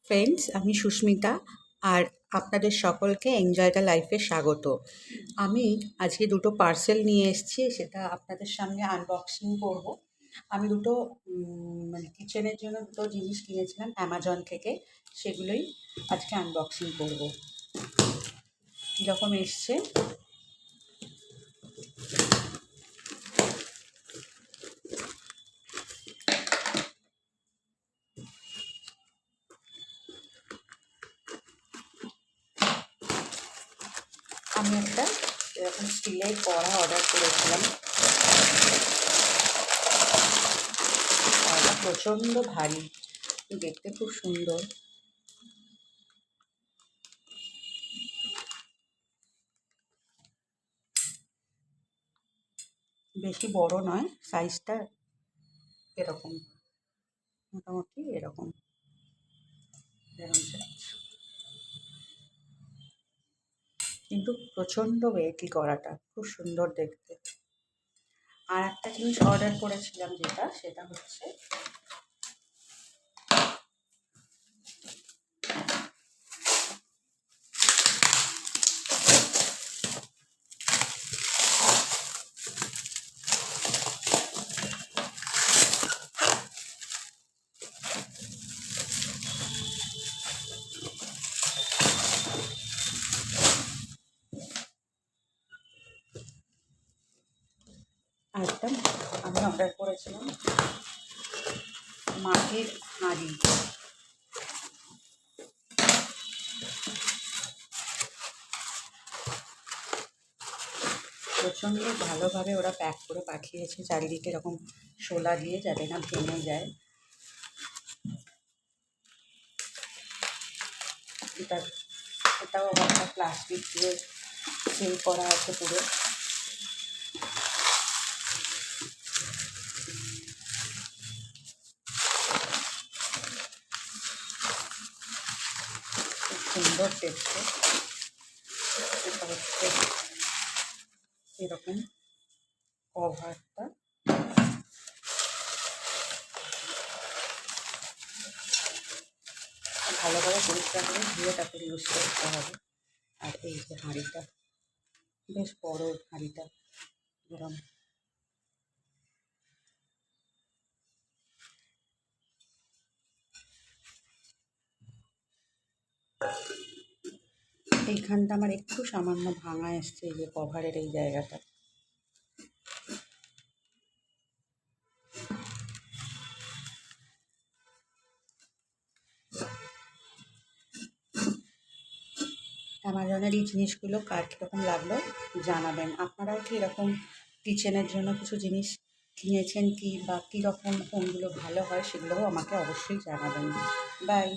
Friends, আমি সুস্মিতা আর আপনাদের সকলকে এনজয় দ্য লাইফে স্বাগত। আমি আজকে দুটো পার্সেল নিয়ে এসেছি, সেটা আপনাদের সামনে আনবক্সিং করব। আমি দুটো মানে কিচেনের জন্য দুটো জিনিস কিনেছিলাম অ্যামাজন থেকে, সেগুলোই আজকে আনবক্সিং করব। কীরকম এসছে আমি একটা এরকম স্টিলের কড়া অর্ডার করেছিলাম। কড়াটা প্রচণ্ড ভারী, দেখতে খুব সুন্দর। বেশি বড় নয়, সাইজটা এরকম, মোটামুটি এরকম সাইজ, কিন্তু প্রচণ্ড ওয়েটলি কড়াটা, খুব সুন্দর দেখতে। আর একটা জিনিস অর্ডার করেছিলাম সেটা হচ্ছে আমি অর্ডার করেছিলাম মাটির হাঁড়ি। প্রচণ্ড ভালোভাবে ওরা প্যাক করে পাঠিয়েছে, চারিদিকে এরকম শোলা দিয়ে, যাতে না ভেঙে যায়। এটাও একটা প্লাস্টিক দিয়ে সিল করা আছে পুরো। খুব সুন্দর দেখতে। এটা হচ্ছে এরকম কভারটা, ভালোভাবে পরিষ্কার করে ধুয়ে তারপরে ইউজ করতে হবে। আর এই যে হাঁড়িটা, বেশ বড় হাঁড়িটা, এরকম এইখানটা আমার একটু সামান্য ভাঙা এসছে, এই যে কভারের এই জায়গাটা। অ্যামাজনের এই জিনিসগুলো কার কীরকম লাগলো জানাবেন। আপনারাও কি এরকম কিচেনের জন্য কিছু জিনিস কিনেছেন কি, বা কীরকম কোনগুলো ভালো হয় সেগুলোও আমাকে অবশ্যই জানাবেন। বাই।